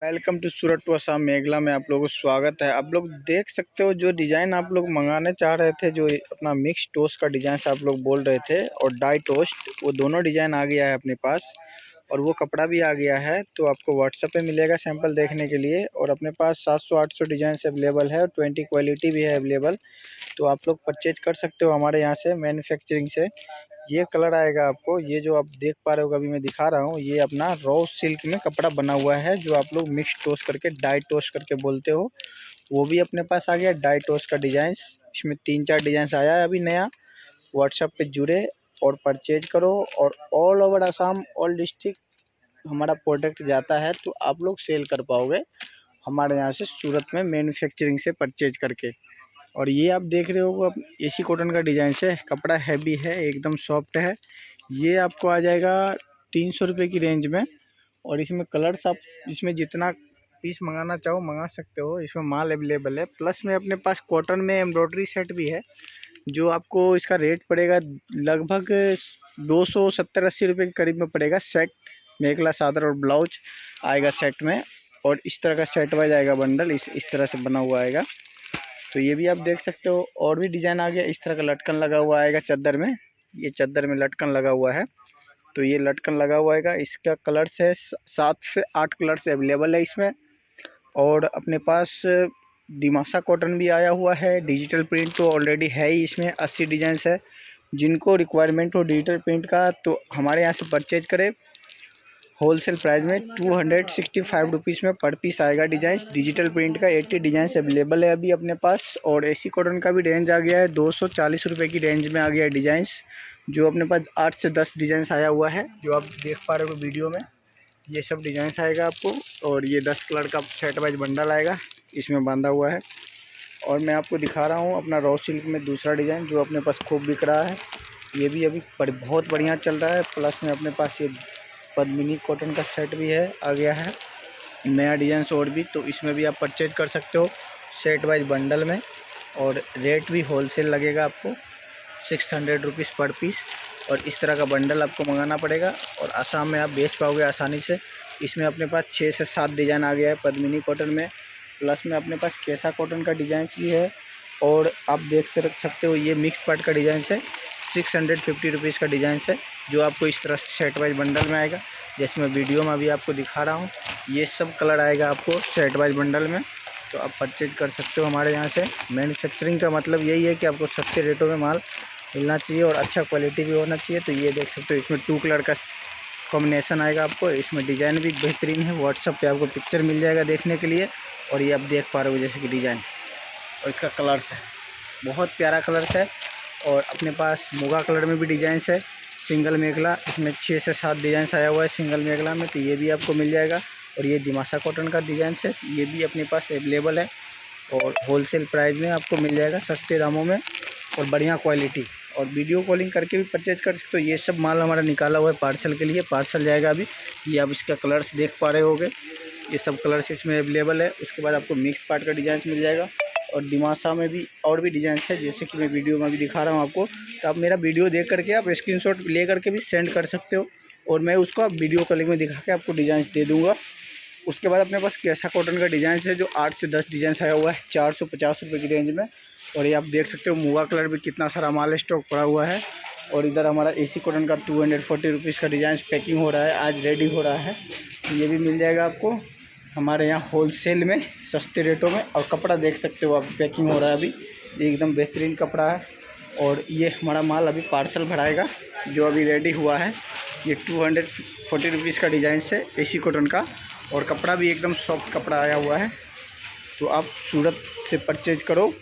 Welcome to Surat to Assam Meghalaya में आप लोगों को स्वागत है। आप लोग देख सकते हो जो डिज़ाइन आप लोग मंगाने चाह रहे थे, जो अपना मिक्स टोस्ट का डिज़ाइन से आप लोग बोल रहे थे, और डाई टोस्ट, वो दोनों डिज़ाइन आ गया है अपने पास। और वो कपड़ा भी आ गया है, तो आपको व्हाट्सएप पे मिलेगा सैंपल देखने के लिए। और अपने पास 700-800 डिज़ाइन से अवेलेबल है और 20 क्वालिटी भी है अवेलेबल। तो आप लोग परचेज कर सकते हो हमारे यहाँ से मैन्युफैक्चरिंग से। ये कलर आएगा आपको, ये जो आप देख पा रहे हो अभी मैं दिखा रहा हूँ, ये अपना रॉ सिल्क में कपड़ा बना हुआ है, जो आप लोग मिक्स टोस्ट करके डाई टोस्ट करके बोलते हो। वो भी अपने पास आ गया डाई टोस्ट का डिजाइन। इसमें 3-4 डिजाइन आया है अभी नया। व्हाट्सएप पे जुड़े और परचेज करो। और all over Assam, all district हमारा प्रोडक्ट जाता है, तो आप लोग सेल कर पाओगे हमारे यहाँ से सूरत में मैन्युफैक्चरिंग से परचेज करके। और ये आप देख रहे हो अब एसी कॉटन का डिज़ाइन से, कपड़ा हैवी है, एकदम सॉफ्ट है। ये आपको आ जाएगा 300 रुपये की रेंज में। और इसमें कलर्स आप इसमें जितना पीस मंगाना चाहो मंगा सकते हो, इसमें माल अवेलेबल है। प्लस में अपने पास कॉटन में एम्ब्रॉयडरी सेट भी है, जो आपको इसका रेट पड़ेगा लगभग 270-80 रुपये के करीब में पड़ेगा। सेट मेखला चादर और ब्लाउज आएगा सेट में। और इस तरह का सेट वाइज आएगा बंडल, इस तरह से बना हुआ आएगा। तो ये भी आप देख सकते हो। और भी डिज़ाइन आ गया, इस तरह का लटकन लगा हुआ आएगा चादर में। ये चादर में लटकन लगा हुआ है, तो ये लटकन लगा हुआ आएगा। इसका कलर्स है 7 से 8 कलर्स अवेलेबल है इसमें। और अपने पास दिमासा कॉटन भी आया हुआ है। डिजिटल प्रिंट तो ऑलरेडी है ही, इसमें 80 डिज़ाइंस है। जिनको रिक्वायरमेंट हो डिजिटल प्रिंट का, तो हमारे यहाँ से परचेज करें। होलसेल प्राइस में 265 रुपीज़ में पर पीस आएगा डिज़ाइन। डिजिटल प्रिंट का 80 डिज़ाइन अवेलेबल है अभी अपने पास। और एसी कॉटन का भी रेंज आ गया है, 240 रुपये की रेंज में आ गया है डिज़ाइंस, जो अपने पास 8 से 10 डिज़ाइंस आया हुआ है, जो आप देख पा रहे हो वीडियो में। ये सब डिज़ाइंस आएगा आपको। और ये 10 कलर का सेट वाइज बंडल आएगा, इसमें बांधा हुआ है। और मैं आपको दिखा रहा हूँ अपना रॉ सिल्क में दूसरा डिज़ाइन, जो अपने पास खूब बिक रहा है। ये भी अभी बहुत बढ़िया चल रहा है। प्लस में अपने पास ये पद्मिनी कॉटन का सेट भी है, आ गया है नया डिज़ाइन और भी। तो इसमें भी आप परचेज कर सकते हो सेट वाइज बंडल में। और रेट भी होलसेल लगेगा आपको 600 रुपीज़ पर पीस। और इस तरह का बंडल आपको मंगाना पड़ेगा, और आसाम में आप बेच पाओगे आसानी से। इसमें अपने पास 6 से 7 डिज़ाइन आ गया है पद्मिनी कॉटन में। प्लस में अपने पास केसा कॉटन का डिज़ाइन भी है। और आप देख सकते हो ये मिक्स पार्ट का डिज़ाइन है, 650 रुपीज़ का डिज़ाइन है, जो आपको इस तरह से सेट वाइज बंडल में आएगा। जैसे मैं वीडियो में अभी आपको दिखा रहा हूँ, ये सब कलर आएगा आपको सेट वाइज बंडल में। तो आप परचेज कर सकते हो हमारे यहाँ से। मैन्युफैक्चरिंग का मतलब यही है कि आपको सस्ते रेटों में माल मिलना चाहिए और अच्छा क्वालिटी भी होना चाहिए। तो ये देख सकते हो, इसमें 2 कलर का कॉम्बिनेशन आएगा आपको। इसमें डिज़ाइन भी बेहतरीन है, व्हाट्सएप पे आपको पिक्चर मिल जाएगा देखने के लिए। और ये आप देख पा रहे हो जैसे कि डिज़ाइन, और इसका कलर्स है, बहुत प्यारा कलर्स है। और अपने पास मुगा कलर में भी डिज़ाइंस है, सिंगल मेखला, इसमें 6 से 7 डिज़ाइंस आया हुआ है सिंगल मेखला में, तो ये भी आपको मिल जाएगा। और ये दिमासा कॉटन का डिज़ाइन है, ये भी अपने पास अवेलेबल है। और होलसेल प्राइस में आपको मिल जाएगा सस्ते दामों में और बढ़िया क्वालिटी। और वीडियो कॉलिंग करके भी परचेज कर सकते हो। ये सब माल हमारा निकाला हुआ है पार्सल के लिए, पार्सल जाएगा अभी। ये आप इसका कलर्स देख पा रहे होगे, ये सब कलर्स इसमें अवेलेबल है। उसके बाद आपको मिक्स पार्ट का डिज़ाइन मिल जाएगा। और दिमासा में भी और भी डिज़ाइन है, जैसे कि मैं वीडियो में भी दिखा रहा हूँ आपको। तो आप मेरा वीडियो देख करके आप स्क्रीनशॉट ले करके भी सेंड कर सकते हो, और मैं उसको वीडियो कॉलिंग में दिखा के आपको डिज़ाइन दे दूँगा। उसके बाद अपने पास केसा कॉटन का डिज़ाइन है, जो 8 से 10 डिज़ाइन आया हुआ है 450 रुपये की रेंज में। और ये आप देख सकते हो मुगा कलर भी कितना सारा माल स्टॉक पड़ा हुआ है। और इधर हमारा एसी कॉटन का 240 रुपीज़ का डिज़ाइन पैकिंग हो रहा है, आज रेडी हो रहा है। तो ये भी मिल जाएगा आपको हमारे यहाँ होलसेल में सस्ते रेटों में। और कपड़ा देख सकते हो आप, पैकिंग हो रहा है अभी, एकदम बेहतरीन कपड़ा है। और ये हमारा माल अभी पार्सल भराएगा, जो अभी रेडी हुआ है। ये 240 रुपीज़ का डिज़ाइन है एसी कॉटन का, और कपड़ा भी एकदम सॉफ्ट कपड़ा आया हुआ है। तो आप सूरत से परचेज करो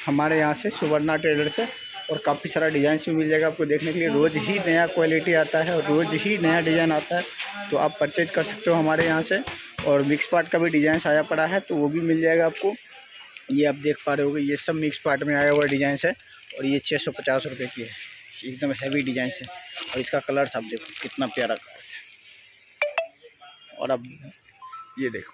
हमारे यहाँ से, सुवर्णा टेलर से। और काफ़ी सारा डिज़ाइन भी मिल जाएगा आपको देखने के लिए। रोज़ ही नया क्वालिटी आता है और रोज़ ही नया डिज़ाइन आता है, तो आप परचेज कर सकते हो हमारे यहाँ से। और मिक्स पार्ट का भी डिज़ाइन आया पड़ा है, तो वो भी मिल जाएगा आपको। ये आप देख पा रहे होगे, ये सब मिक्स पार्ट में आया हुआ डिज़ाइन है। और ये 650 रुपये की है, एकदम हैवी डिज़ाइन है। और इसका कलर्स आप देखो कितना प्यारा कलर है। और अब ये देखो,